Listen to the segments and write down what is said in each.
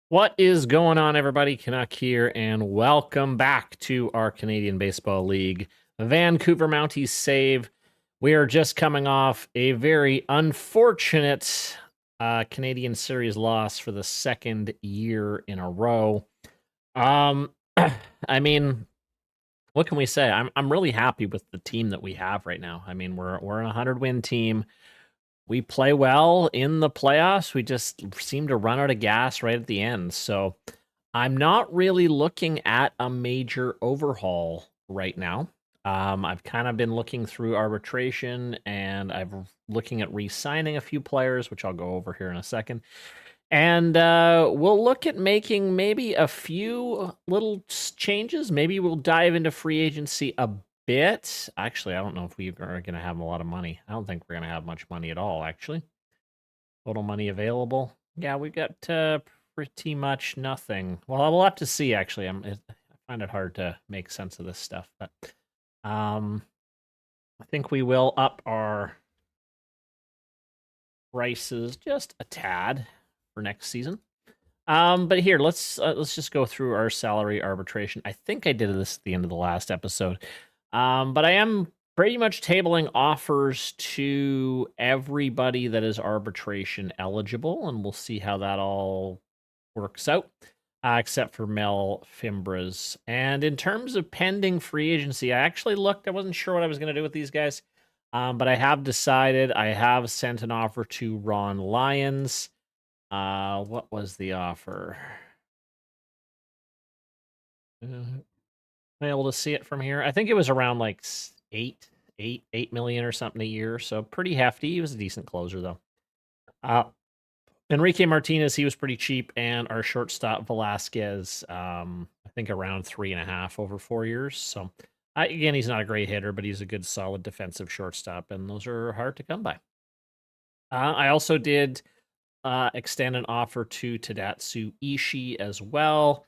What is going on, everybody? Canuck here, and welcome back to our Canadian Baseball League Vancouver Mounties save. We are just coming off a very unfortunate Canadian Series loss for the second year in a row. I mean, what can we say? I'm really happy with the team that we have right now. I mean, we're a 100-win team. We play well in the playoffs. We just seem to run out of gas right at the end. So I'm not really looking at a major overhaul right now. I've kind of been looking through arbitration and I'm looking at re-signing a few players, which I'll go over here in a second. And we'll look at making maybe a few little changes. Maybe we'll dive into free agency a bit. Actually, I don't know if we are going to have a lot of money. I don't think we're going to have much money at all, actually. Total money available. Yeah, we've got pretty much nothing. Well, we'll have to see, actually. I find it hard to make sense of this stuff. But I think we will up our prices just a tad for next season. But here, let's just go through our salary arbitration. I think I did this at the end of the last episode. But I am pretty much tabling offers to everybody that is arbitration eligible, and we'll see how that all works out, except for Mel Fimbras. And in terms of pending free agency, I actually looked. I wasn't sure what I was going to do with these guys, but I have decided. I have sent an offer to Ron Lyons. What was the offer? Am I able to see it from here? I think it was around like 8 million or something a year. So pretty hefty. He was a decent closer though. Enrique Martinez, he was pretty cheap, and our shortstop Velasquez, I think around 3.5 over 4 years. So again, he's not a great hitter, but he's a good, solid defensive shortstop, and those are hard to come by. I also did extend an offer to Tadatsu Ishii as well.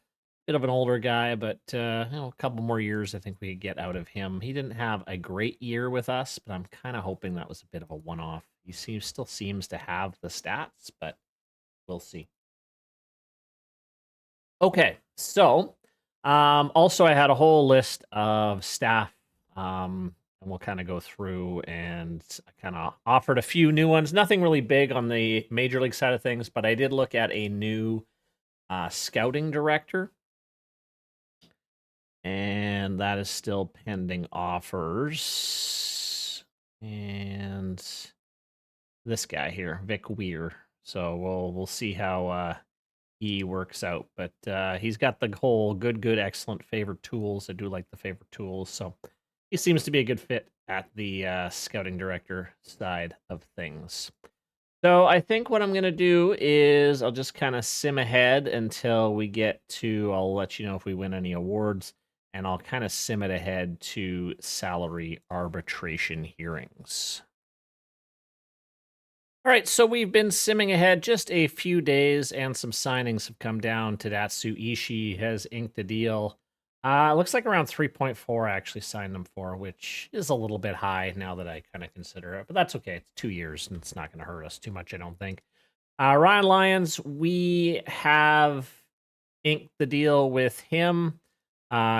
Bit of an older guy, but a couple more years I think we could get out of him. He didn't have a great year with us, but I'm kind of hoping that was a bit of a one-off. He still seems to have the stats, but we'll see. Okay, so also I had a whole list of staff, and we'll kind of go through and kind of offered a few new ones. Nothing really big on the major league side of things, but I did look at a new scouting director, and that is still pending offers. And this guy here, Vic Weir. So we'll see how he works out. But he's got the whole good, excellent, favorite tools. I do like the favorite tools. So he seems to be a good fit at the scouting director side of things. So I think what I'm going to do is I'll just kind of sim ahead until we get to, I'll let you know if we win any awards, and I'll kind of sim it ahead to salary arbitration hearings. All right, so we've been simming ahead just a few days, and some signings have come down. Tadatsu Ishii has inked a deal. It looks like around 3.4 I actually signed them for, which is a little bit high now that I kind of consider it, but that's okay. It's 2 years, and it's not going to hurt us too much, I don't think. Ryan Lyons, we have inked the deal with him.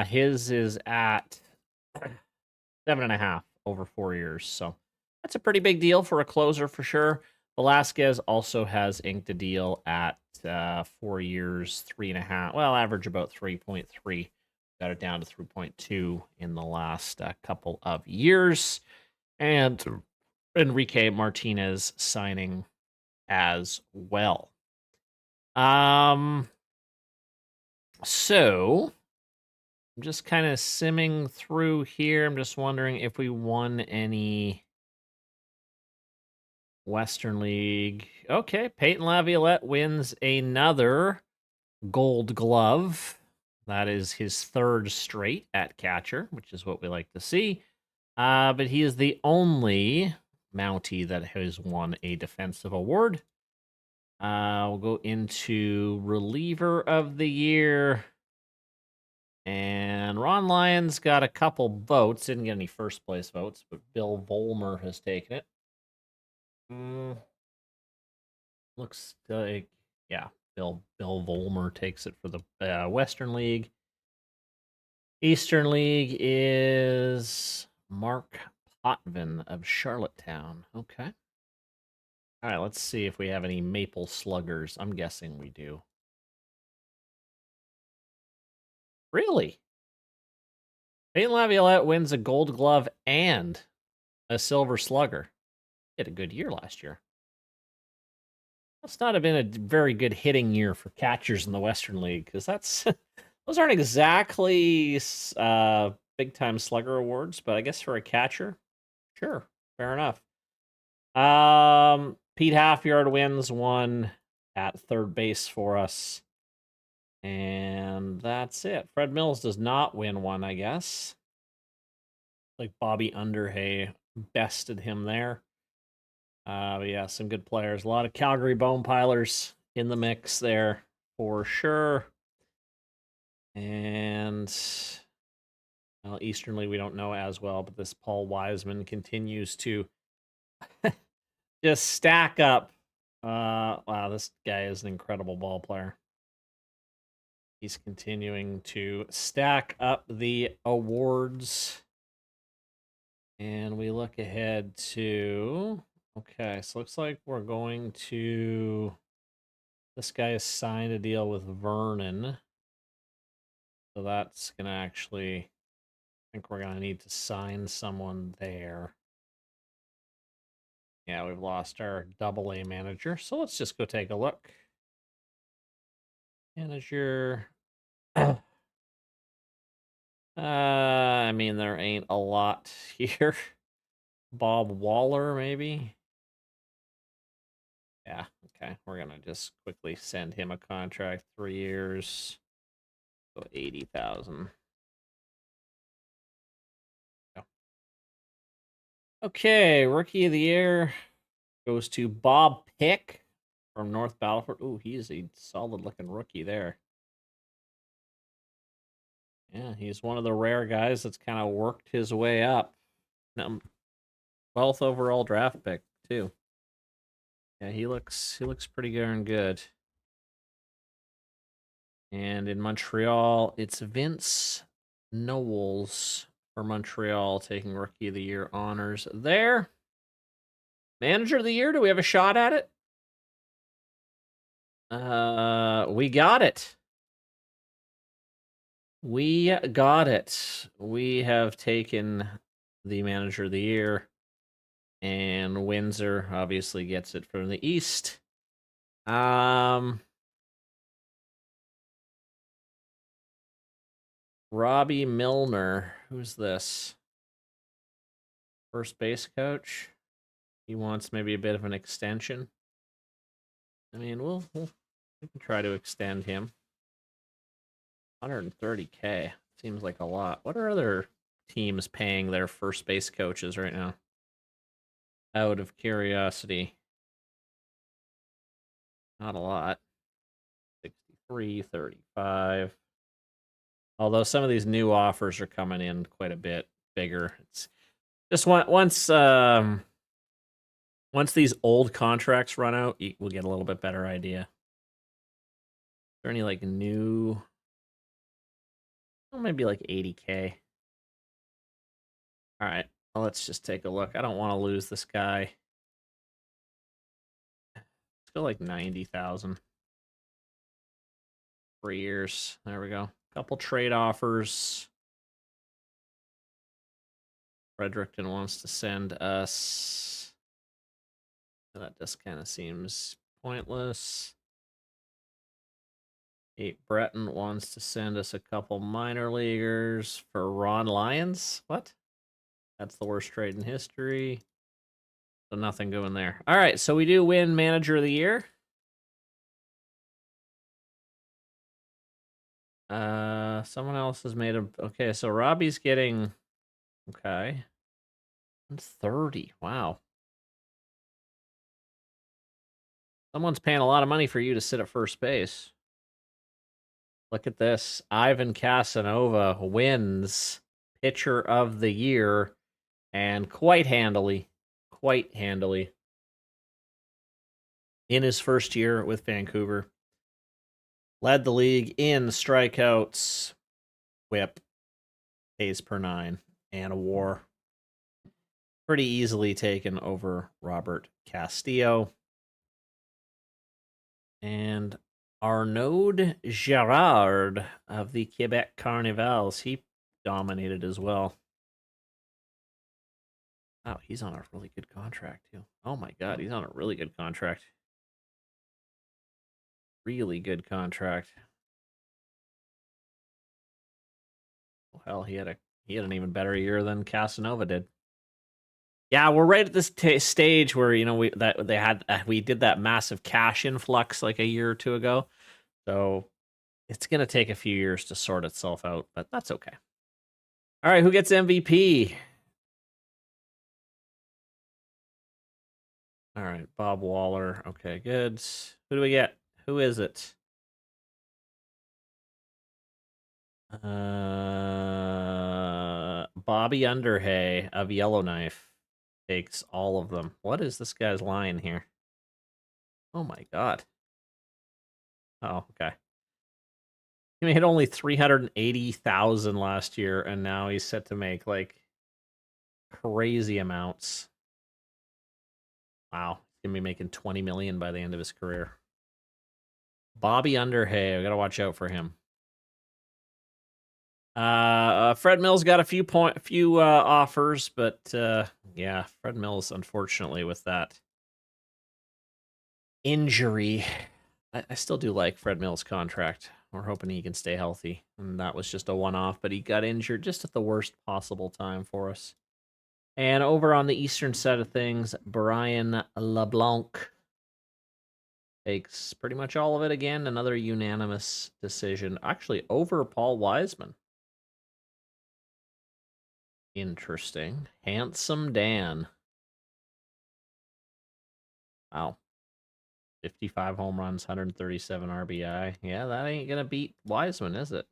His is at 7.5 over 4 years, so that's a pretty big deal for a closer for sure. Velasquez also has inked a deal at 4 years, 3.5. Well, average about 3.3. Got it down to 3.2 in the last couple of years. And Enrique Martinez signing as well. So I'm just kind of simming through here. I'm just wondering if we won any Western League. Okay, Peyton Laviolette wins another Gold Glove. That is his third straight at catcher, which is what we like to see. But he is the only Mountie that has won a defensive award. We'll go into reliever of the year. And Ron Lyons got a couple votes. Didn't get any first place votes, but Bill Vollmer has taken it. Looks like, yeah, Bill Vollmer takes it for the Western League. Eastern League is Mark Potvin of Charlottetown. Okay. All right, let's see if we have any Maple Sluggers. I'm guessing we do. Really? Peyton Laviolette wins a Gold Glove and a Silver Slugger. He had a good year last year. That's not have been a very good hitting year for catchers in the Western League, because those aren't exactly big time slugger awards, but I guess for a catcher, sure, fair enough. Pete Halfyard wins one at third base for us. And that's it. Fred Mills does not win one, I guess. Like Bobby Underhay bested him there. But yeah, some good players. A lot of Calgary Bone Pilers in the mix there for sure. And well, Easternly we don't know as well, but this Paul Wiseman continues to just stack up. Wow, this guy is an incredible ball player. He's continuing to stack up the awards. And we look ahead to... Okay, so looks like we're going to... This guy has signed a deal with Vernon. So that's going to actually... I think we're going to need to sign someone there. Yeah, we've lost our AA manager. So let's just go take a look. Manager... I mean, there ain't a lot here. Bob Waller, maybe? Yeah, okay. We're going to just quickly send him a contract, 3 years. So 80,000. Okay, Rookie of the Year goes to Bob Pick from North Battleford. Ooh, he's a solid-looking rookie there. Yeah, he's one of the rare guys that's kind of worked his way up. 12th overall draft pick, too. Yeah, he looks pretty darn good. And in Montreal, it's Vince Knowles for Montreal taking Rookie of the Year honors there. Manager of the Year, do we have a shot at it? We got it. We got it. We have taken the Manager of the Year, and Windsor obviously gets it from the East. Robbie Milner. Who's this? First base coach. He wants maybe a bit of an extension. I mean, we can try to extend him. 130K. Seems like a lot. What are other teams paying their first base coaches right now? Out of curiosity. Not a lot. 63, 35. Although some of these new offers are coming in quite a bit bigger. It's just once these old contracts run out, we'll get a little bit better idea. Is there any like new? Well, maybe like 80K. All right, well, let's just take a look. I don't want to lose this guy. Let's go like 90,000. 3 years. There we go. Couple trade offers. Fredericton wants to send us. That just kind of seems pointless. Breton wants to send us a couple minor leaguers for Ron Lyons. What? That's the worst trade in history. So nothing going there. All right, so we do win Manager of the Year. Someone else has made a... Okay, so Robbie's getting... Okay. 130. Wow. Someone's paying a lot of money for you to sit at first base. Look at this. Ivan Casanova wins Pitcher of the Year, and quite handily. Quite handily. In his first year with Vancouver. Led the league in strikeouts, whip, Ks per 9, and a WAR. Pretty easily taken over Robert Castillo. And Arnaud Gerard of the Quebec Carnivals, he dominated as well. Oh, he's on a really good contract, too. Oh my god, he's on a really good contract. Really good contract. Well, hell, he had an even better year than Casanova did. Yeah, we're right at this stage where we did that massive cash influx like a year or two ago, so it's gonna take a few years to sort itself out, but that's okay. All right, who gets MVP? All right, Bob Waller. Okay, good. Who do we get? Who is it? Bobby Underhay of Yellowknife takes all of them. What is this guy's line here? Oh my god. Oh, okay. He made only 380,000 last year, and now he's set to make like crazy amounts. Wow, he's gonna be making 20 million by the end of his career. Bobby Underhay, I gotta watch out for him. Fred Mills got a few offers, but yeah, Fred Mills, unfortunately, with that injury, I still do like Fred Mills' contract. We're hoping he can stay healthy, and that was just a one-off. But he got injured just at the worst possible time for us. And over on the eastern side of things, Brian LeBlanc takes pretty much all of it again. Another unanimous decision, actually over Paul Wiseman. Interesting. Handsome Dan. Wow. 55 home runs, 137 RBI. Yeah, that ain't going to beat Wiseman, is it?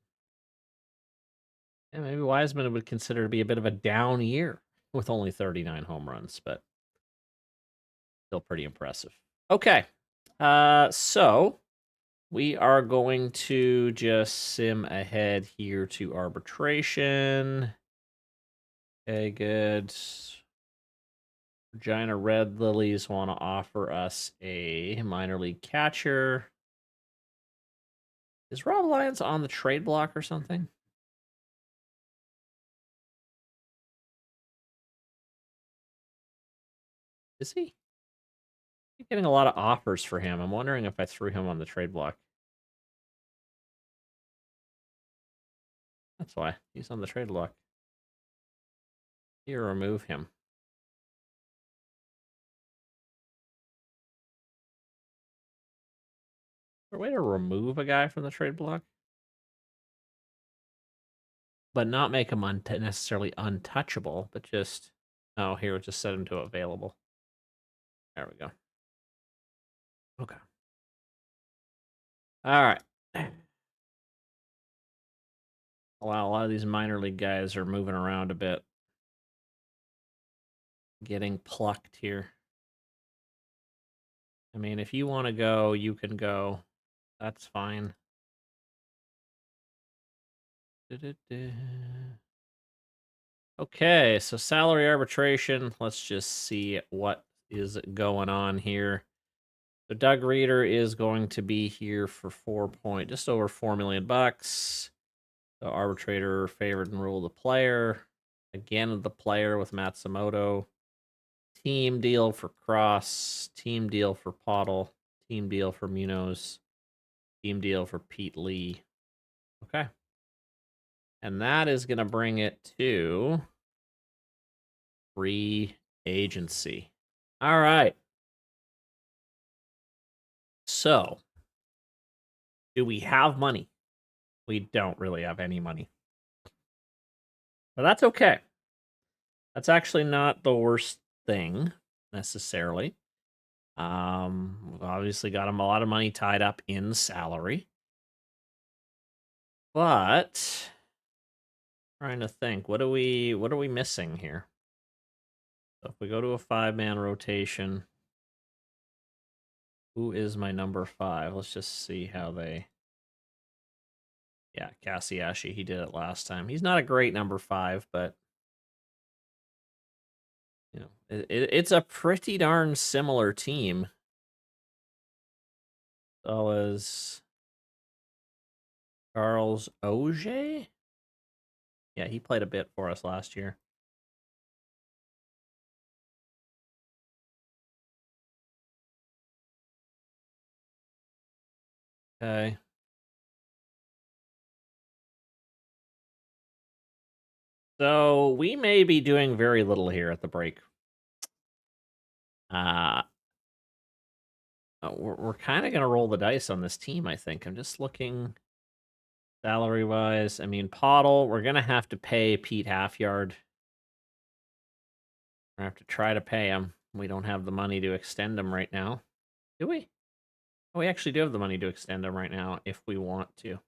Yeah, maybe Wiseman would consider to be a bit of a down year with only 39 home runs, but still pretty impressive. Okay. So we are going to just sim ahead here to arbitration. Okay, good. Regina Red Lilies want to offer us a minor league catcher. Is Rob Lyons on the trade block or something? Is he? I'm getting a lot of offers for him. I'm wondering if I threw him on the trade block. That's why. He's on the trade block. You remove him. Is there a way to remove a guy from the trade block? But not make him necessarily untouchable, but just... Oh, here, just set him to available. There we go. Okay. All right. Wow, a lot of these minor league guys are moving around a bit. Getting plucked here. I mean, if you want to go, you can go. That's fine. Okay, so salary arbitration. Let's just see what is going on here. So Doug Reeder is going to be here for just over $4 million. The arbitrator favored and ruled the player. Again, the player with Matsumoto. Team deal for Cross. Team deal for Pottle. Team deal for Munoz. Team deal for Pete Lee. Okay. And that is going to bring it to free agency. All right. So, do we have money? We don't really have any money. But that's okay. That's actually not the worst thing, necessarily. We've obviously got a lot of money tied up in salary. But trying to think, what are we missing here? So if we go to a 5-man rotation, who is my number 5? Let's just see how they Yeah, Cassiashi, he did it last time. He's not a great number 5, but you know, it's a pretty darn similar team. So is Charles Auger? Yeah, he played a bit for us last year. Okay. So we may be doing very little here at the break. We're kind of going to roll the dice on this team, I think. I'm just looking salary-wise. I mean, Pottle, we're going to have to pay Pete Halfyard. We're going to have to try to pay him. We don't have the money to extend him right now. Do we? Oh, we actually do have the money to extend him right now if we want to.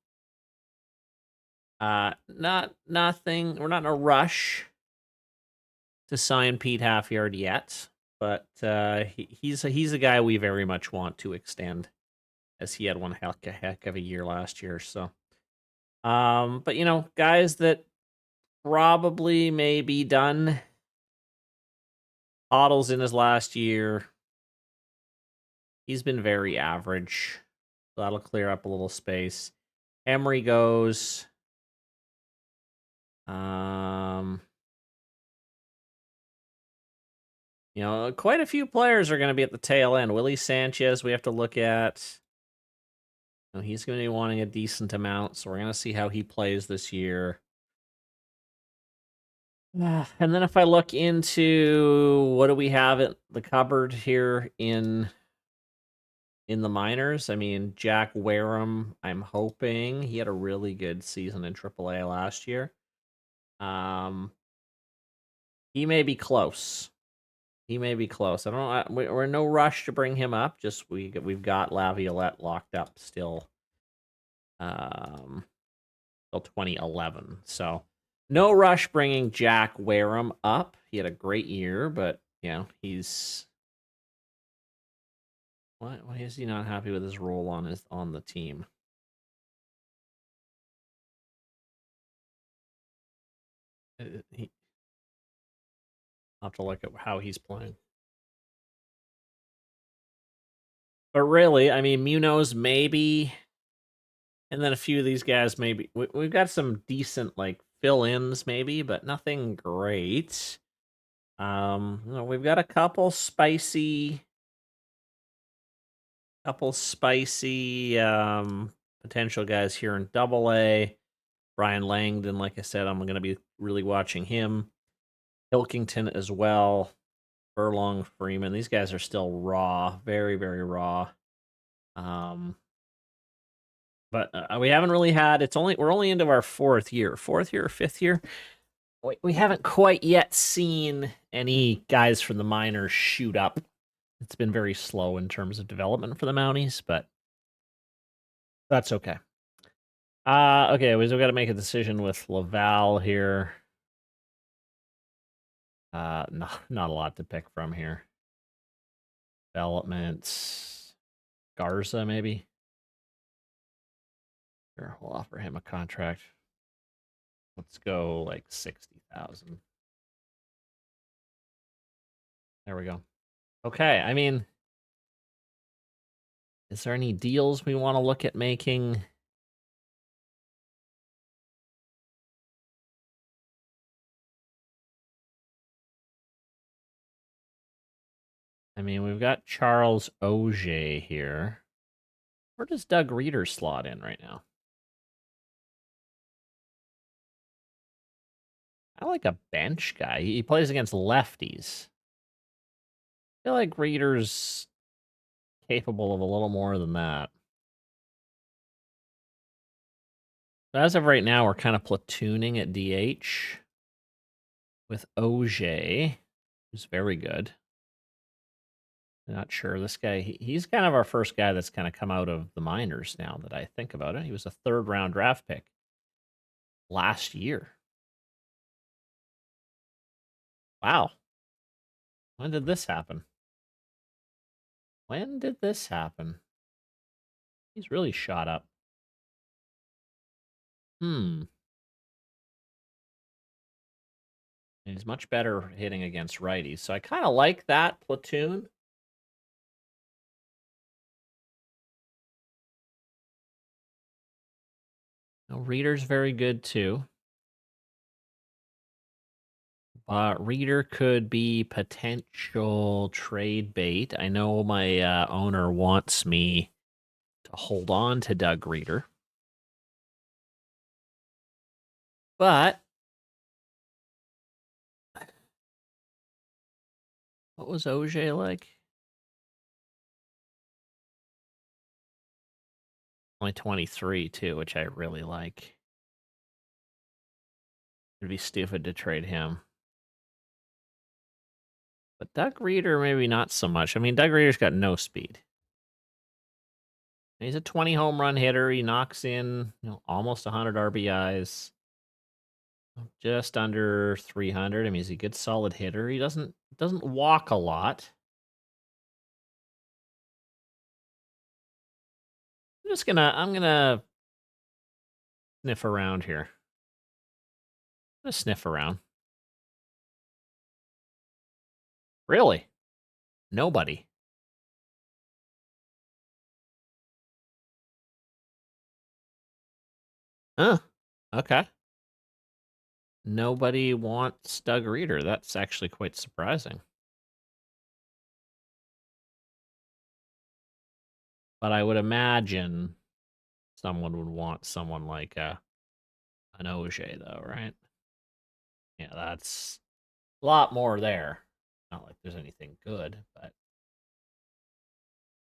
Nothing. We're not in a rush to sign Pete Halfyard yet, but he's a guy we very much want to extend, as he had one heck of a year last year. So, but you know, guys that probably may be done. Ottle's in his last year. He's been very average. So that'll clear up a little space. Emery goes. You know, quite a few players are going to be at the tail end. Willie Sanchez, we have to look at. You know, he's going to be wanting a decent amount, so we're going to see how he plays this year. And then if I look into what do we have at the cupboard here in the minors, I mean, Jack Wareham, I'm hoping he had a really good season in AAA last year. He may be close. He may be close. I don't know. We're in no rush to bring him up. Just we've got Laviolette locked up still. Till 2011. So no rush bringing Jack Wareham up. He had a great year, but you know he's why is he not happy with his role on the team? I'll have to look at how he's playing. But really, I mean, Munoz maybe, and then a few of these guys maybe. We've got some decent like fill-ins maybe, but nothing great. You know, we've got a couple spicy potential guys here in AA. Brian Langdon, like I said, I'm going to be really watching him. Pilkington as well. Furlong, Freeman. These guys are still raw, very, very raw. But we haven't really had. We're only into our fourth year or fifth year. We haven't quite yet seen any guys from the minors shoot up. It's been very slow in terms of development for the Mounties, but that's okay. Okay, we've got to make a decision with Laval here. Not a lot to pick from here. Developments. Garza, maybe. Sure, we'll offer him a contract. Let's go like 60,000. There we go. Okay, I mean, is there any deals we want to look at making? I mean, we've got Charles Auger here. Where does Doug Reeder slot in right now? I like a bench guy. He plays against lefties. I feel like Reeder's capable of a little more than that. As of right now, we're kind of platooning at DH with Auger, who's very good. I'm not sure. This guy, he's kind of our first guy that's kind of come out of the minors now that I think about it. He was a 3rd-round draft pick last year. Wow. When did this happen? When did this happen? He's really shot up. He's much better hitting against righties, so I kind of like that platoon. Now, Reader's very good too. Reader could be potential trade bait. I know my owner wants me to hold on to Doug Reader. But what was OJ like? Only 23 too, which I really like. It'd be stupid to trade him. But Doug Reader, maybe not so much. I mean, Doug Reader's got no speed. He's a 20 home run hitter. He knocks in, almost 100 RBIs. Just under 300. I mean, he's a good solid hitter. He doesn't walk a lot. I'm gonna sniff around here. I'm gonna sniff around. Really? Nobody. Huh. Okay. Nobody wants Doug Reader. That's actually quite surprising. But I would imagine someone would want someone like an OJ, though, right? Yeah, that's a lot more there. Not like there's anything good, but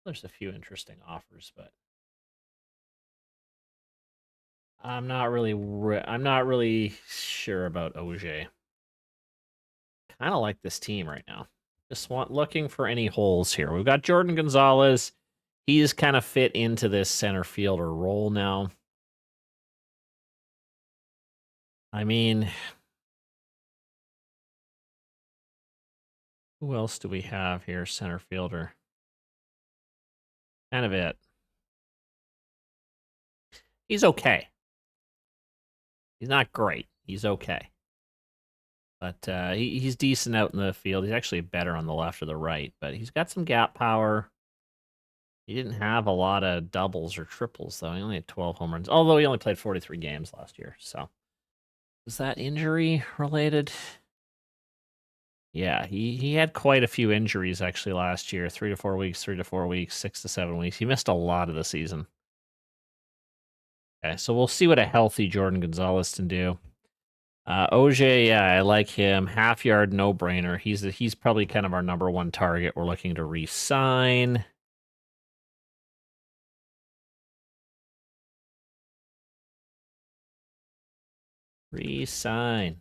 there's a few interesting offers. But I'm not really sure about OJ. Kind of like this team right now. Just looking for any holes here. We've got Jordan Gonzalez. He's kind of fit into this center fielder role now. I mean, who else do we have here? Center fielder. Kind of it. He's okay. He's not great. He's okay. But he's decent out in the field. He's actually better on the left or the right, but he's got some gap power. He didn't have a lot of doubles or triples, though. He only had 12 home runs, although he only played 43 games last year. So, was that injury related? Yeah, he had quite a few injuries actually last year. 3 to 4 weeks, 3 to 4 weeks, 6 to 7 weeks. He missed a lot of the season. Okay, so we'll see what a healthy Jordan Gonzalez can do. OJ, yeah, I like him. Half yard, no brainer. He's probably kind of our number one target. We're looking to re-sign. Re-sign.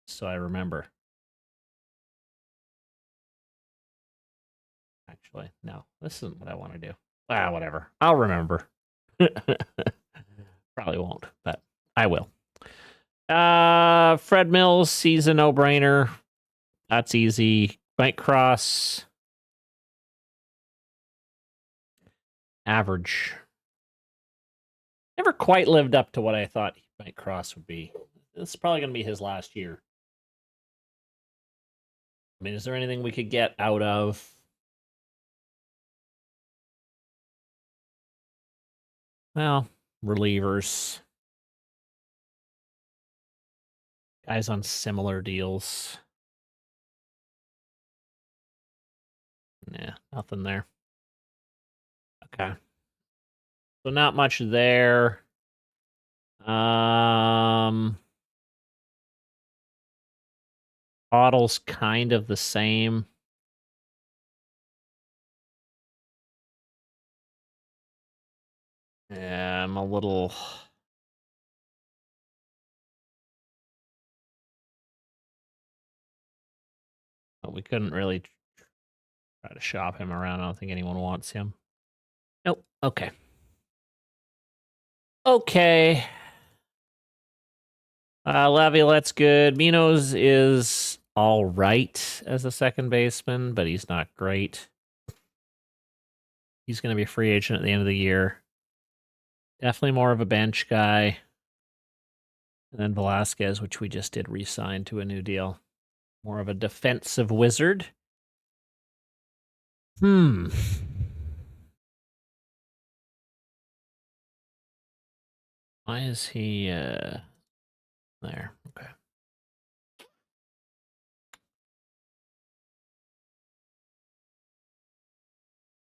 So I remember. Actually, no, this isn't what I want to do. Whatever. I'll remember. Probably won't, but I will. Fred Mills, he's a no-brainer. That's easy. Mike Cross, average. Never quite lived up to what I thought Mike Cross would be. This is probably going to be his last year. I mean, is there anything we could get out of? Well, relievers. Guys on similar deals. Yeah, nothing there. Okay. So not much there. Bottle's kind of the same. Yeah, I'm a little. We couldn't really try to shop him around. I don't think anyone wants him. Nope. Okay. Okay. Laviolette's good. Minos is all right as a second baseman, but he's not great. He's going to be a free agent at the end of the year. Definitely more of a bench guy. And then Velasquez, which we just did re-sign to a new deal. More of a defensive wizard. Why is he there? Okay.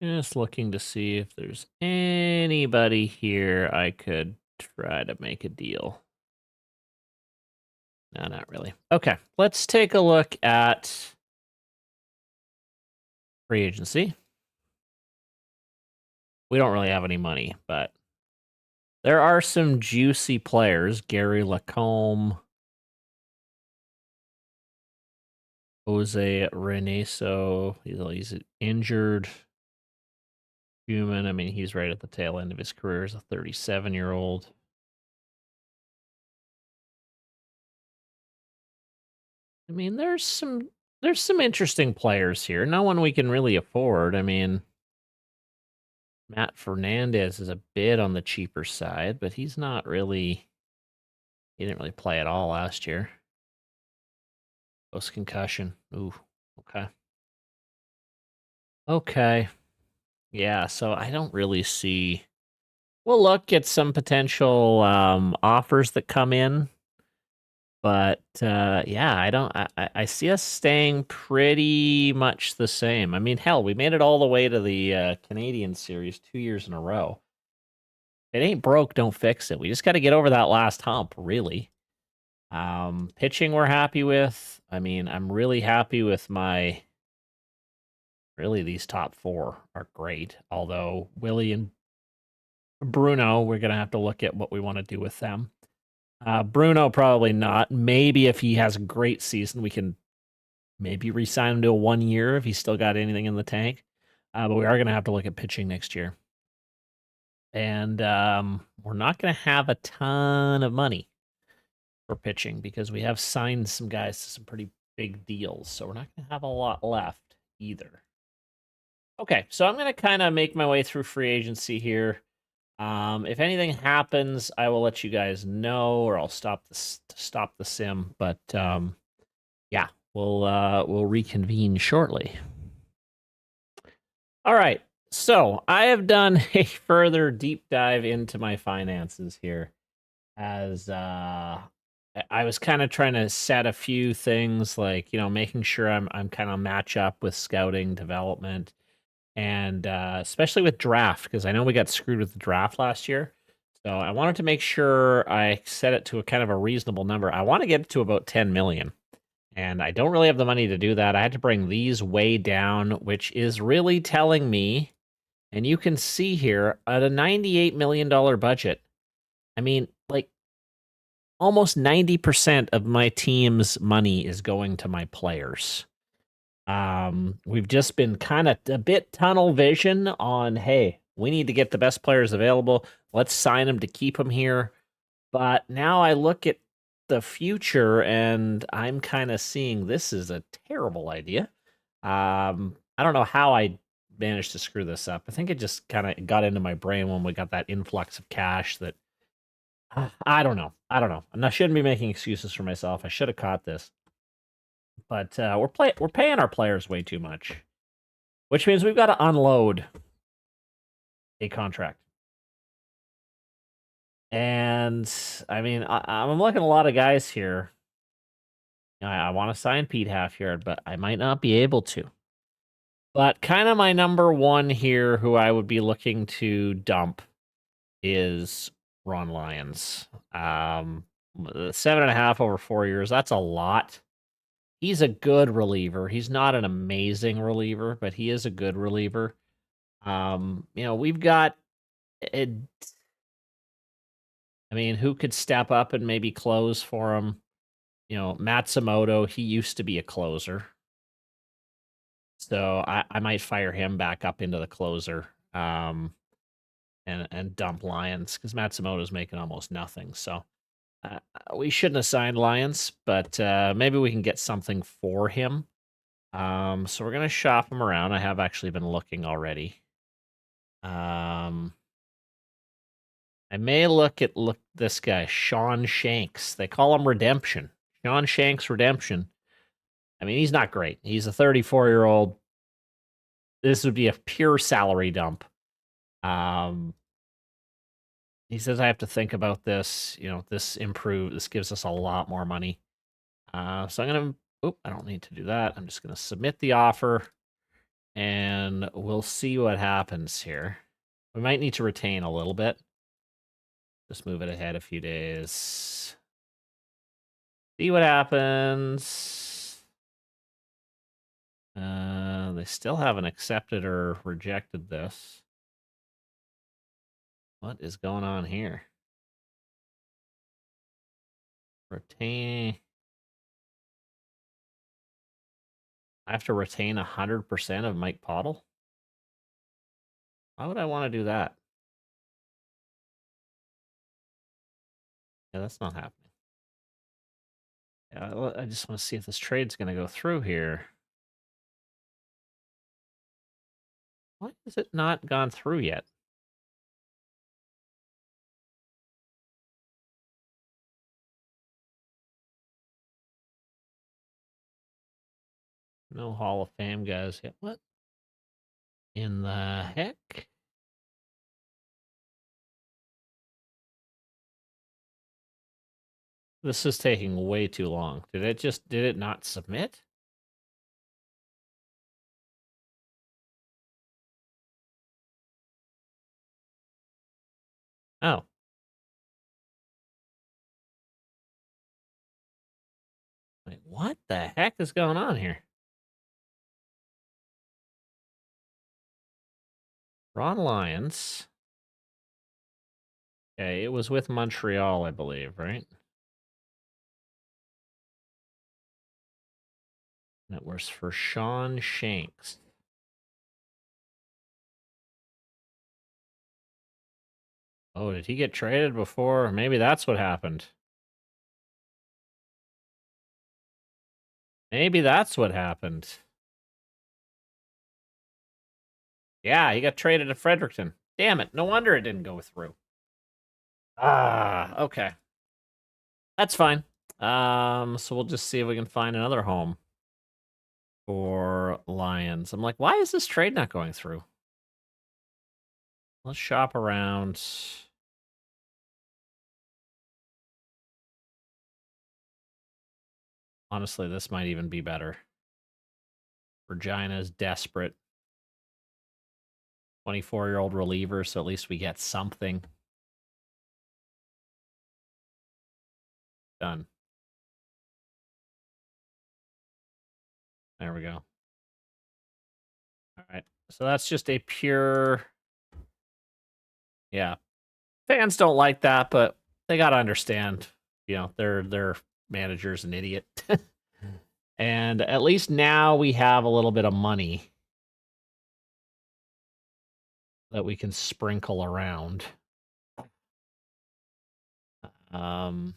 Just looking to see if there's anybody here I could try to make a deal. No, not really. Okay, let's take a look at free agency. We don't really have any money, but there are some juicy players. Gary Lacombe, Jose Reynoso. He's injured. Human. I mean, he's right at the tail end of his career as a 37-year-old. I mean, there's some interesting players here. No one we can really afford. I mean, Matt Fernandez is a bit on the cheaper side, but he's not really. He didn't really play at all last year. Post concussion. Ooh. Okay. Okay. Yeah. So I don't really see. We'll look at some potential offers that come in. But yeah, I see us staying pretty much the same. I mean, hell, we made it all the way to the Canadian series 2 years in a row. It ain't broke, don't fix it. We just got to get over that last hump, really. Pitching we're happy with. I mean, I'm really happy with my. Really, these top four are great. Although Willie and Bruno, we're gonna have to look at what we want to do with them. Bruno probably not. Maybe if he has a great season, we can maybe re-sign him to a 1 year if he's still got anything in the tank. But we are going to have to look at pitching next year. And we're not going to have a ton of money for pitching because we have signed some guys to some pretty big deals. So we're not going to have a lot left either. Okay, so I'm going to kind of make my way through free agency here. If anything happens, I will let you guys know, or I'll stop the sim. But yeah, we'll reconvene shortly. All right. So I have done a further deep dive into my finances here, as I was kind of trying to set a few things, like making sure I'm kind of match up with scouting development, and especially with draft, because I know we got screwed with the draft last year. So I wanted to make sure I set it to a kind of a reasonable number. I want to get it to about 10 million. And I don't really have the money to do that. I had to bring these way down, which is really telling me, and you can see here, at a $98 million budget, I mean, like, almost 90% of my team's money is going to my players. We've just been kind of a bit tunnel vision on, hey, we need to get the best players available. Let's sign them to keep them here. But now I look at the future and I'm kind of seeing this is a terrible idea. I don't know how I managed to screw this up. I think it just kind of got into my brain when we got that influx of cash that I don't know. And I shouldn't be making excuses for myself. I should have caught this. But we're paying our players way too much, which means we've got to unload a contract. And I mean, I'm looking at a lot of guys here. I want to sign Pete Halfyard, but I might not be able to. But kind of my number one here, who I would be looking to dump, is Ron Lyons. 7.5 over 4 years. That's a lot. He's a good reliever. He's not an amazing reliever, but he is a good reliever. We've got it. I mean, who could step up and maybe close for him? Matsumoto, he used to be a closer. So I might fire him back up into the closer and dump Lyons, because Matsumoto's making almost nothing. So we shouldn't have signed Lyons, but maybe we can get something for him. So we're going to shop him around. I have actually been looking already. I may look at this guy, Sean Shanks. They call him Redemption. Sean Shanks Redemption. I mean, he's not great. He's a 34-year-old. This would be a pure salary dump. He says I have to think about this. This gives us a lot more money. So I'm gonna. I don't need to do that. I'm just gonna submit the offer, and we'll see what happens here. We might need to retain a little bit. Just move it ahead a few days. See what happens. They still haven't accepted or rejected this. What is going on here? Retain. I have to retain 100% of Mike Pottle? Why would I want to do that? Yeah, that's not happening. Yeah, I just want to see if this trade's going to go through here. Why has it not gone through yet? No Hall of Fame guys yet. What in the heck? This is taking way too long. Did it not submit? Oh. Wait, what the heck is going on here? Ron Lyons. Okay, it was with Montreal, I believe, right? That was for Sean Shanks. Oh, did he get traded before? Maybe that's what happened. Maybe that's what happened. Yeah, he got traded to Fredericton. Damn it. No wonder it didn't go through. Okay. That's fine. So we'll just see if we can find another home for Lions. I'm like, why is this trade not going through? Let's shop around. Honestly, this might even be better. Regina's desperate. 24-year-old reliever, so at least we get something. Done. There we go. All right. So that's just a pure... Yeah. Fans don't like that, but they got to understand, their manager's an idiot. And at least now we have a little bit of money that we can sprinkle around. Because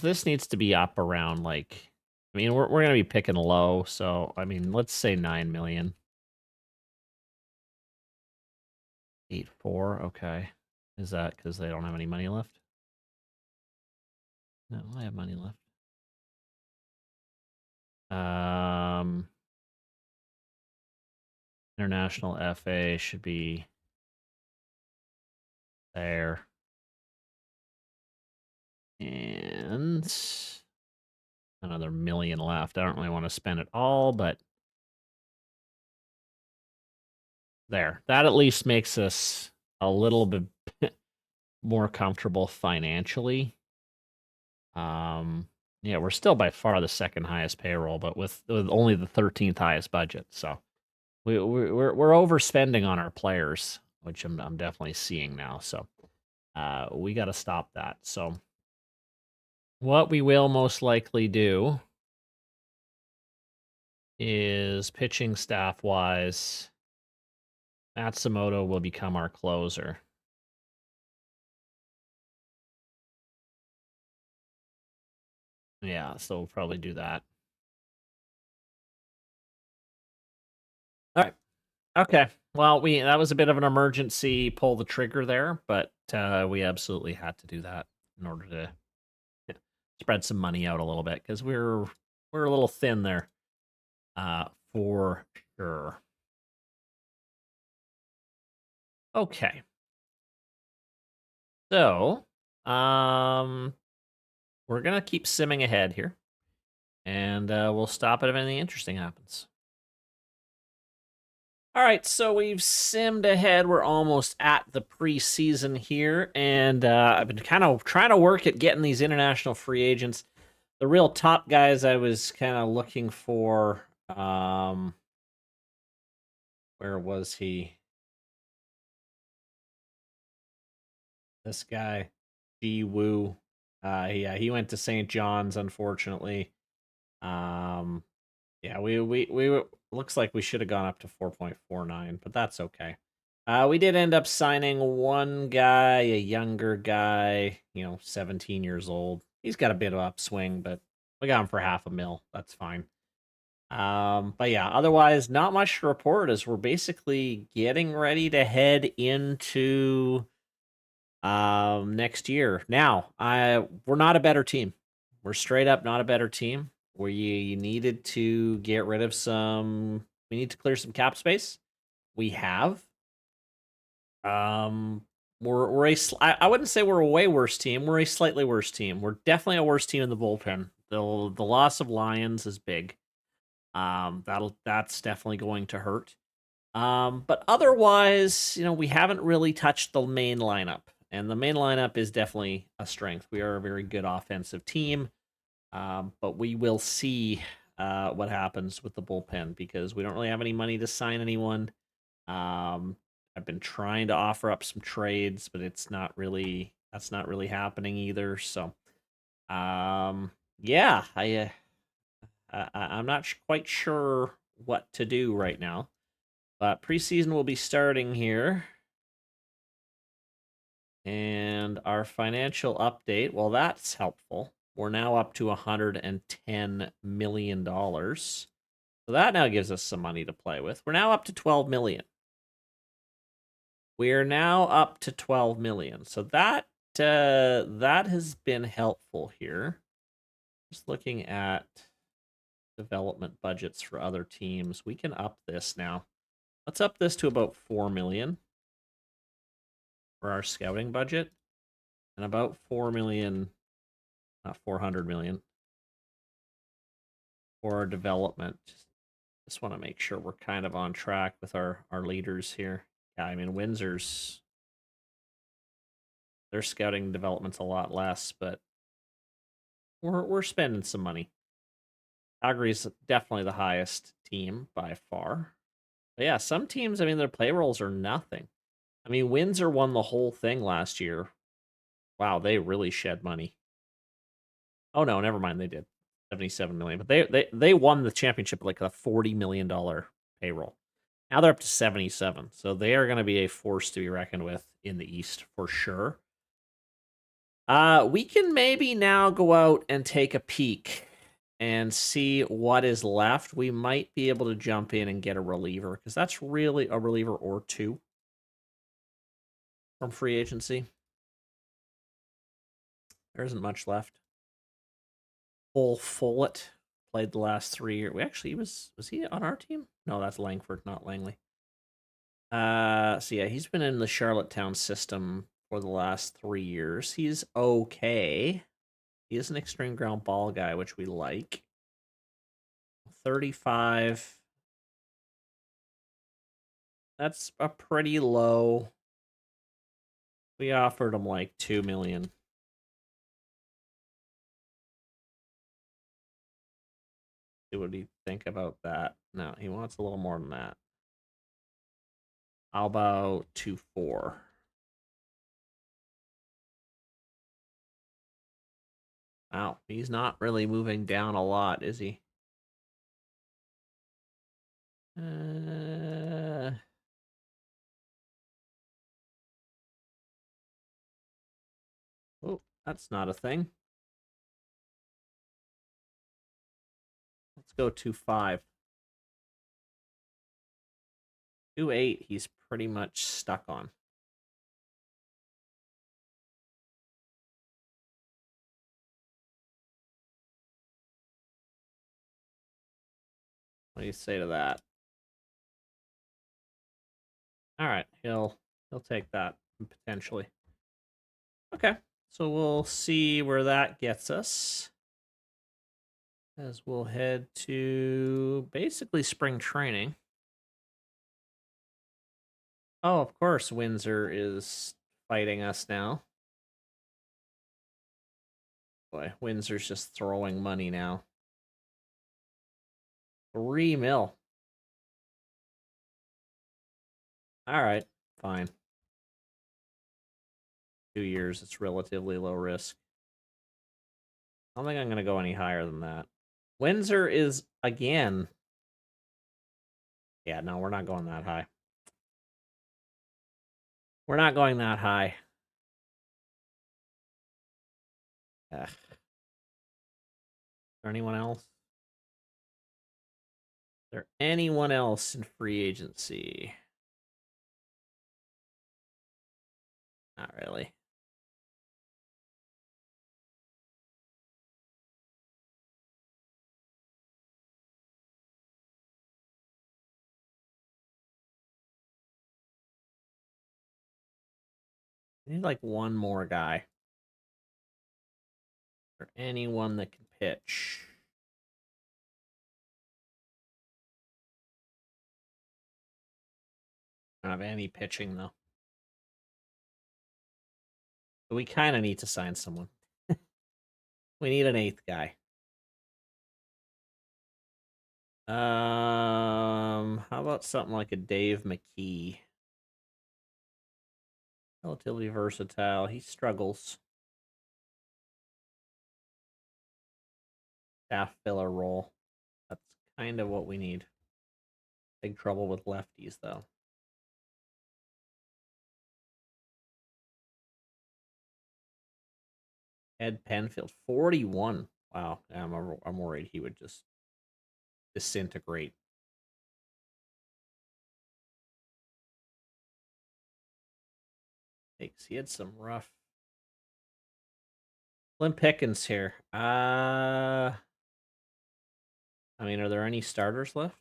this needs to be up around, like, I mean, we're going to be picking low, so, I mean, let's say 9 million. 8.4, okay. Is that because they don't have any money left? No, I have money left. International FA should be there. And another million left. I don't really want to spend it all, but there. That at least makes us a little bit more comfortable financially. Yeah, we're still by far the second highest payroll, but with only the 13th highest budget. So we're overspending on our players, which I'm definitely seeing now. So we got to stop that. So what we will most likely do is pitching staff wise, Matsumoto will become our closer. Yeah, so we'll probably do that. All right. Okay. Well, that was a bit of an emergency pull the trigger there, but we absolutely had to do that in order to spread some money out a little bit because we're a little thin there, for sure. Okay. So, we're gonna keep simming ahead here, and we'll stop it if anything interesting happens. All right, so we've simmed ahead. We're almost at the preseason here, and I've been kind of trying to work at getting these international free agents. The real top guys I was kind of looking for. Where was he? This guy, Ji Woo. Yeah, he went to St. John's, unfortunately. Um, yeah, we looks like we should have gone up to 4.49, but that's okay. We did end up signing one guy, a younger guy, 17 years old. He's got a bit of upswing, but we got him for $500,000. That's fine. But yeah, otherwise, not much to report as we're basically getting ready to head into next year. Now, we're not a better team. We're straight up not a better team. We needed to get rid of some. We need to clear some cap space. We have. Um, we're I wouldn't say we're a way worse team. We're a slightly worse team. We're definitely a worse team in the bullpen. The loss of Lyons is big. That's definitely going to hurt. But otherwise, we haven't really touched the main lineup, and the main lineup is definitely a strength. We are a very good offensive team, but we will see what happens with the bullpen because we don't really have any money to sign anyone. Um, I've been trying to offer up some trades, but that's not really happening either. So, yeah, I'm not quite sure what to do right now. But preseason will be starting here. And our financial update, well, that's helpful. We're now up to $110 million. So that now gives us some money to play with. We're now up to 12 million. We are now up to 12 million. So that has been helpful here. Just looking at development budgets for other teams, we can up this now. Let's up this to about 4 million for our scouting budget and about 4 million, not 400 million for our development. Just want to make sure we're kind of on track with our leaders here. Yeah, I mean Windsor's their scouting development's a lot less, but we're spending some money. Calgary's definitely the highest team by far. But yeah, some teams, I mean, their payrolls are nothing. I mean, Windsor won the whole thing last year. Wow, they really shed money. Oh no, never mind, they did 77 million, but they won the championship like a $40 million payroll. Now they're up to 77, so they are going to be a force to be reckoned with in the East for sure. We can maybe now go out and take a peek and see what is left. We might be able to jump in and get a reliever because that's really a reliever or two from free agency. There isn't much left. Full Follett played the last 3 years. We actually was he on our team? No, that's Langford, not Langley. So yeah, he's been in the Charlottetown system for the last 3 years. He's okay. He is an extreme ground ball guy, which we like. 35. That's a pretty low. We offered him like 2 million. What do you think about that? No, he wants a little more than that. How about 2.4? Wow, he's not really moving down a lot, is he? Oh, that's not a thing. Let's go 2.5. 2-8, he's pretty much stuck on. What do you say to that? All right, he'll take that potentially. Okay, so we'll see where that gets us. As we'll head to basically spring training. Oh, of course, Windsor is fighting us now. Boy, Windsor's just throwing money now. 3 mil. All right, fine. 2 years, it's relatively low risk. I don't think I'm going to go any higher than that. Windsor is, again... Yeah, no, we're not going that high. We're not going that high. Ugh. Is there anyone else? Is there anyone else in free agency? Not really. I need like one more guy. Or anyone that can pitch. I don't have any pitching though. But we kind of need to sign someone. We need an 8th guy. How about something like a Dave McKee? Relatively versatile. He struggles. Staff filler role. That's kind of what we need. Big trouble with lefties, though. Ed Penfield, 41. Wow, I'm worried he would just disintegrate. He had some rough. Slim Pickens here. I mean, are there any starters left?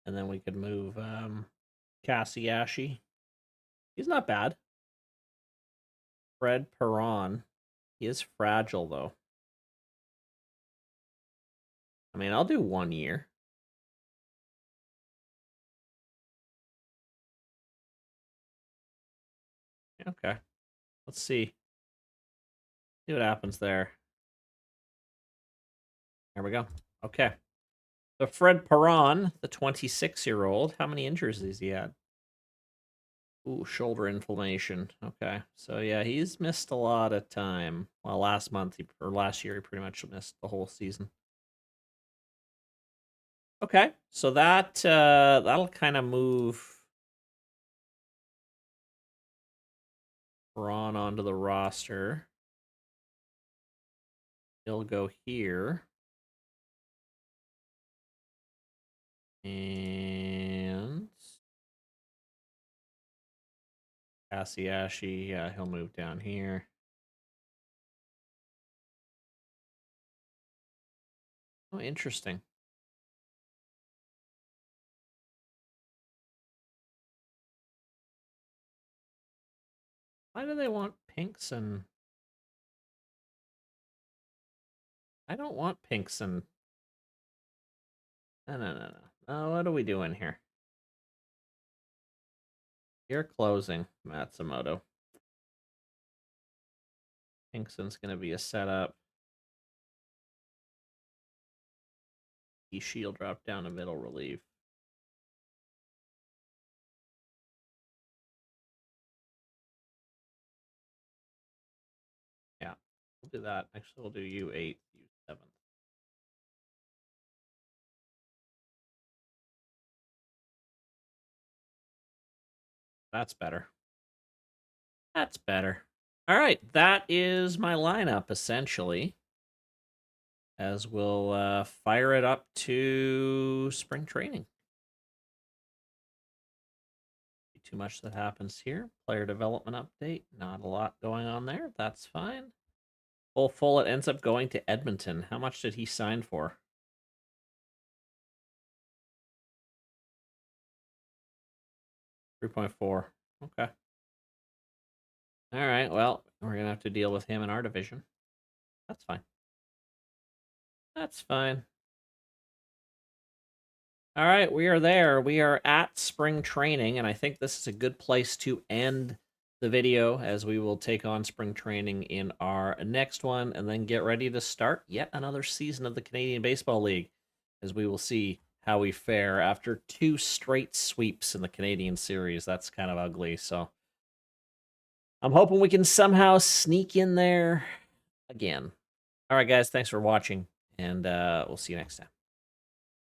And then we could move Cassiashi. He's not bad. Fred Perron. He is fragile, though. I mean, I'll do 1 year. Okay. Let's see. See what happens there. There we go. Okay. So Fred Perron, the 26-year-old, how many injuries has he had? Ooh, shoulder inflammation. Okay. So yeah, he's missed a lot of time. Well, last year, he pretty much missed the whole season. Okay. So that'll kind of move Perron onto the roster. He'll go here. And Cassiashi, yeah, he'll move down here. Oh, interesting. Why do they want pinks and... I don't want pinks and... No. Oh, what are we doing here? You're closing, Matsumoto. Pinkson's going to be a setup. Shield drop down to middle relief. Yeah, we'll do that. Actually, we'll do U8, U7. That's better. That's better. All right, that is my lineup, essentially. as we'll fire it up to spring training. Too much that happens here. Player development update. Not a lot going on there. That's fine. Full, it ends up going to Edmonton. How much did he sign for? 3.4. Okay. All right. Well, we're going to have to deal with him in our division. That's fine. That's fine. All right, we are there. We are at spring training, and I think this is a good place to end the video as we will take on spring training in our next one and then get ready to start yet another season of the Canadian Baseball League as we will see how we fare after 2 straight sweeps in the Canadian series. That's kind of ugly, so I'm hoping we can somehow sneak in there again. All right, guys, thanks for watching, and we'll see you next time.